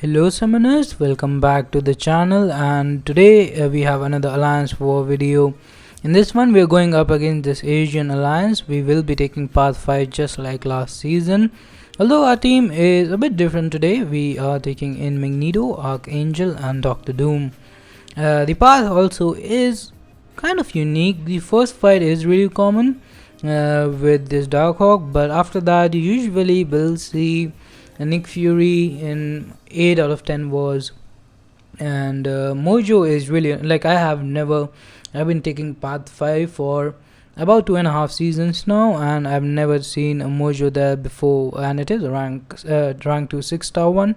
Hello summoners, welcome back to the channel, and today we have another Alliance War video. In this one we are going up against this Asian Alliance. We will be taking path 5 just like last season. Although our team is a bit different today, we are taking in Magneto, Archangel and Doctor Doom. The path also is kind of unique. The first fight is really common with this Darkhawk, but after that you usually will see Nick Fury in 8 out of 10 wars, and Mojo is really like I've been taking path 5 for about 2.5 seasons now, and I've never seen a Mojo there before, and it is a rank to 6-star one.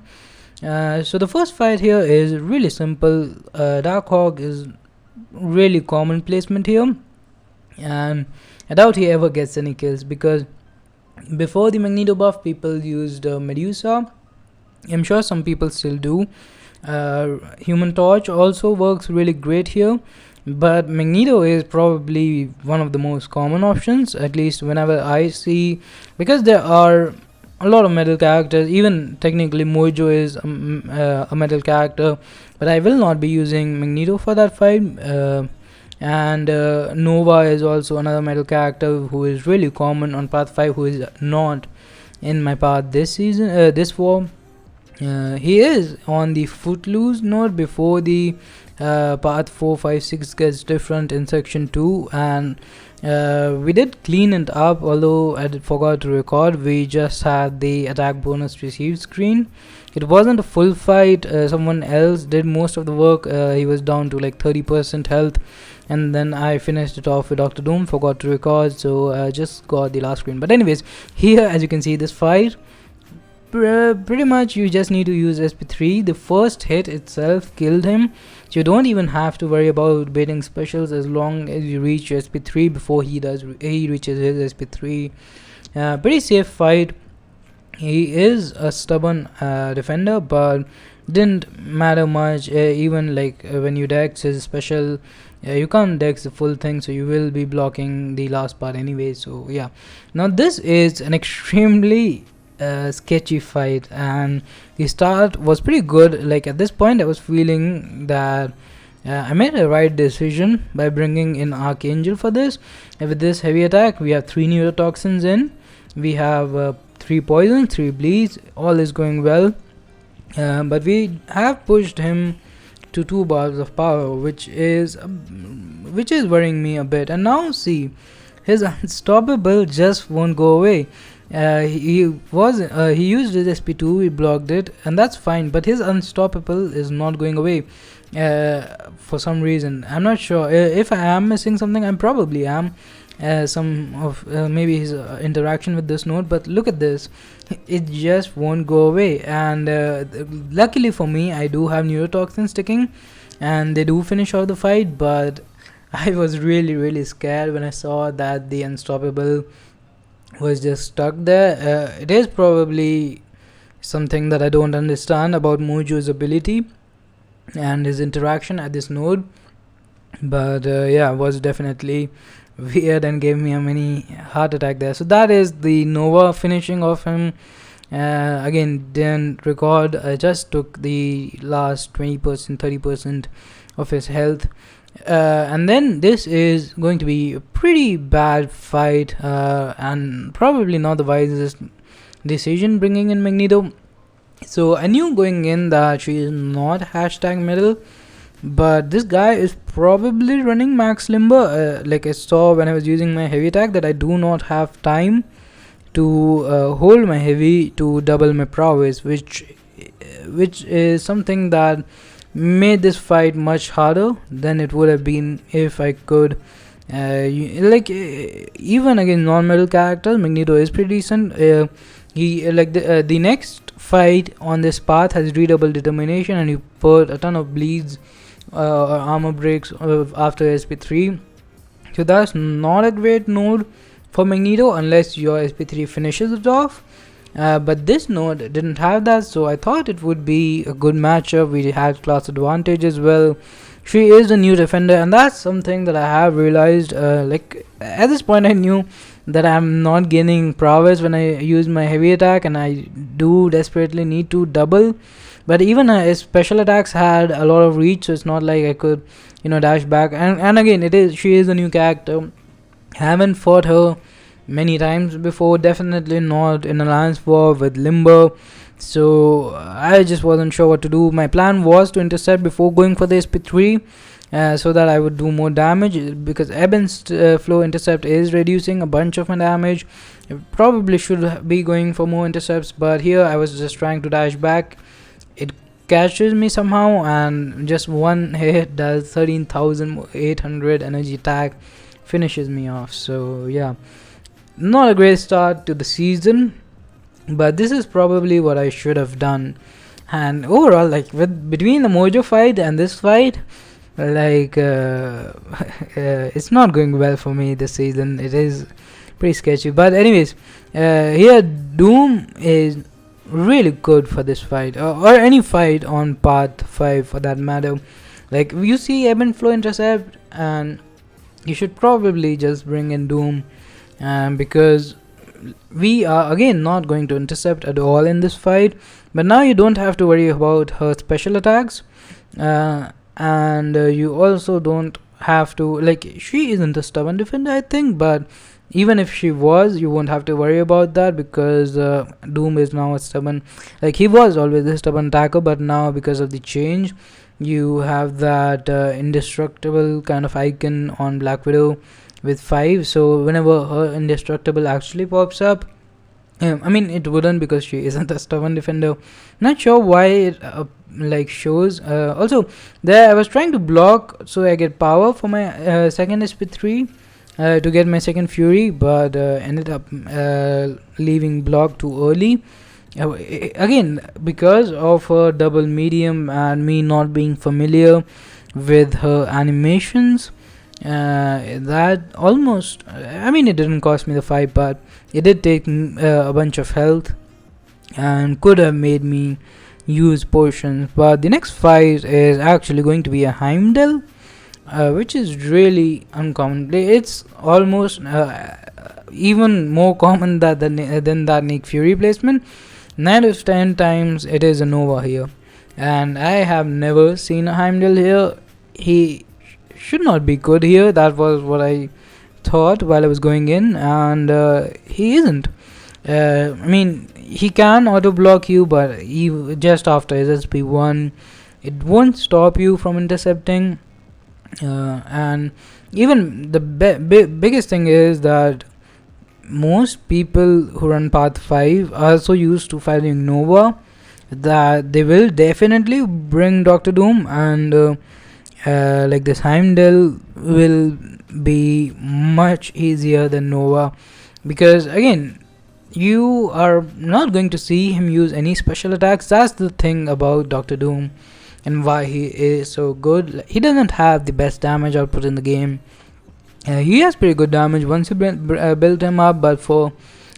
So the first fight here is really simple. Darkhawk is really common placement here, and I doubt he ever gets any kills because before the Magneto buff people used Medusa. I'm sure some people still do. Human Torch also works really great here, but Magneto is probably one of the most common options, at least whenever I see, because there are a lot of metal characters. Even technically Mojo is a metal character, but I will not be using Magneto for that fight. And Nova is also another metal character who is really common on path 5, who is not in my path this season, this war. He is on the Footloose node before the path 4, 5, 6 gets different in section 2, and we did clean it up, although I forgot to record. We just had the attack bonus received screen. It wasn't a full fight. Someone else did most of the work. He was down to like 30% health, and then I finished it off with Dr. Doom. Forgot to record, so I just got the last screen. But anyways, here as you can see, this fight pretty much you just need to use SP3. The first hit itself killed him, so you don't even have to worry about baiting specials as long as you reach your SP3 before he reaches his SP3. Pretty safe fight. He is a stubborn defender, but didn't matter much. Even like when you dex his special, you can't dex the full thing, so you will be blocking the last part anyway. So yeah, now this is an extremely sketchy fight, and the start was pretty good. Like at this point I was feeling that I made a right decision by bringing in Archangel for this. And with this heavy attack we have 3 neurotoxins in, we have 3 poison, 3 bleeds, all is going well. But we have pushed him to 2 bars of power, which is worrying me a bit. And now see, his unstoppable just won't go away. He used his SP2, he blocked it, and that's fine, but his unstoppable is not going away for some reason. I'm not sure if I am missing something. I probably am. Some of maybe his interaction with this node, but look at this, it just won't go away. And luckily for me, I do have neurotoxin sticking, and they do finish out the fight. But I was really scared when I saw that the unstoppable was just stuck there. It is probably something that I don't understand about Mojo's ability and his interaction at this node, but yeah, it was definitely weird and gave me a mini heart attack there. So that is the Nova finishing off him. Again, didn't record, I just took the last 20%, 30% of his health. And then this is going to be a pretty bad fight, and probably not the wisest decision bringing in Magneto. So I knew going in that she is not hashtag metal, but this guy is probably running max limber. Like I saw when I was using my heavy attack that I do not have time to hold my heavy to double my prowess, which is something that made this fight much harder than it would have been if I could. Even against non-metal characters, Magneto is pretty decent. He the next fight on this path has redouble determination, and you put a ton of bleeds or armor breaks after SP3. So that's not a great node for Magneto unless your SP3 finishes it off. But this node didn't have that, so I thought it would be a good matchup. We had class advantage as well. She is a new defender, and that's something that I have realized. Like at this point I knew that I'm not gaining prowess when I use my heavy attack, and I do desperately need to double but even his special attacks had a lot of reach, so it's not like I could dash back. And again, she is a new character. Haven't fought her many times before, definitely not in Alliance War with Limber, so I just wasn't sure what to do. My plan was to intercept before going for the SP3, so that I would do more damage, because Ebb and Flow intercept is reducing a bunch of my damage. I probably should be going for more intercepts, but here I was just trying to dash back. It catches me somehow, and just one hit does 13,800 energy attack, finishes me off. So yeah, not a great start to the season, but this is probably what I should have done. And overall, like between the Mojo fight and this fight, like it's not going well for me this season. It is pretty sketchy, but anyways, here Doom is really good for this fight, or any fight on path 5 for that matter. Like you see Ebb and Flow intercept, and you should probably just bring in Doom, because we are again not going to intercept at all in this fight. But now you don't have to worry about her special attacks, and you also don't have to, like, she isn't a stubborn defender, I think, but even if she was, you won't have to worry about that, because Doom is now a stubborn, like, he was always a stubborn attacker, but now because of the change, you have that indestructible kind of icon on Black Widow with 5, so whenever her indestructible actually pops up, I mean, it wouldn't, because she isn't a stubborn defender. Not sure why it like shows. Also, there I was trying to block so I get power for my second SP3 to get my second Fury, but ended up leaving block too early. Again, because of her double medium and me not being familiar with her animations, that almost, I mean, it didn't cost me the fight, but it did take a bunch of health and could have made me use potions. But the next fight is actually going to be a Heimdall, which is really uncommon. It's almost even more common than that Nick Fury placement. 9 out of 10 times it is a Nova here, and I have never seen a Heimdall here. He should not be good here. That was what I thought while I was going in, and he isn't. I mean, he can auto block you, but just after his SP1, it won't stop you from intercepting. And even the biggest thing is that most people who run path 5 are so used to fighting Nova that they will definitely bring Dr. Doom, and like this Heimdall will be much easier than Nova, because again, you are not going to see him use any special attacks. That's the thing about Dr. Doom and why he is so good. He doesn't have the best damage output in the game. He has pretty good damage once you build him up, but for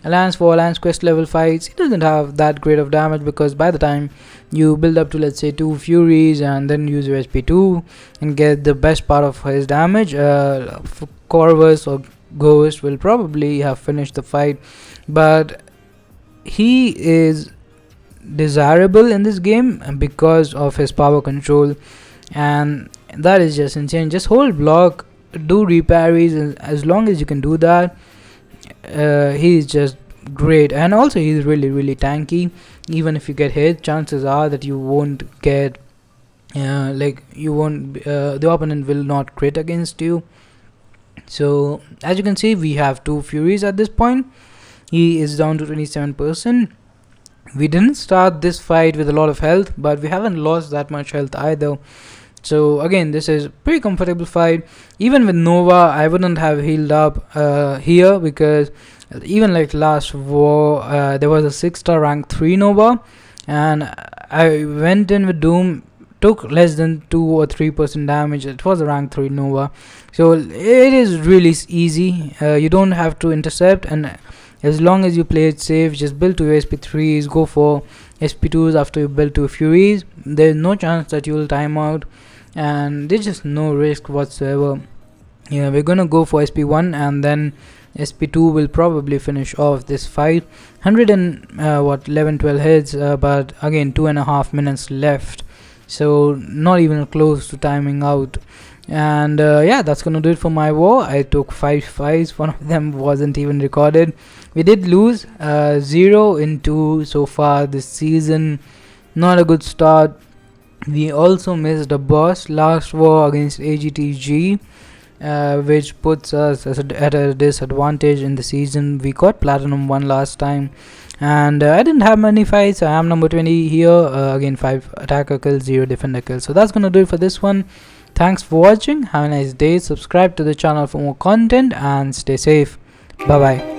Alliance Quest level fights, he doesn't have that great of damage, because by the time you build up to, let's say, 2 Furies and then use your SP2 and get the best part of his damage, Corvus or Ghost will probably have finished the fight. But he is desirable in this game because of his power control, and that is just insane. Just hold block, do reparries, and as long as you can do that, he's just great. And also he's really tanky. Even if you get hit, chances are that you won't get the opponent will not crit against you. So as you can see, we have 2 Furies at this point. He is down to 27%. We didn't start this fight with a lot of health, but we haven't lost that much health either. So again, this is a pretty comfortable fight. Even with Nova, I wouldn't have healed up here, because even like last war, there was a 6-star rank 3 Nova, and I went in with Doom, took less than 2 or 3% damage. It was a rank 3 Nova, so it is really easy. You don't have to intercept, and as long as you play it safe, just build 2 SP3s, go for SP2s after you build 2 Furies. There's no chance that you will time out, and there's just no risk whatsoever. Yeah, we're gonna go for SP1 and then SP2 will probably finish off this fight. 100 and 11-12 hits, but again 2.5 minutes left, so not even close to timing out. And yeah, that's gonna do it for my war. I took 5 fights, one of them wasn't even recorded. We did lose 0 in 2 so far this season, not a good start. We also missed a boss last war against AGTG, which puts us at a disadvantage in the season. We got platinum 1 last time, and I didn't have many fights. I am number 20 here. Again, 5 attacker kills, 0 defender kills. So that's gonna do it for this one. Thanks for watching. Have a nice day. Subscribe to the channel for more content and stay safe. Bye bye.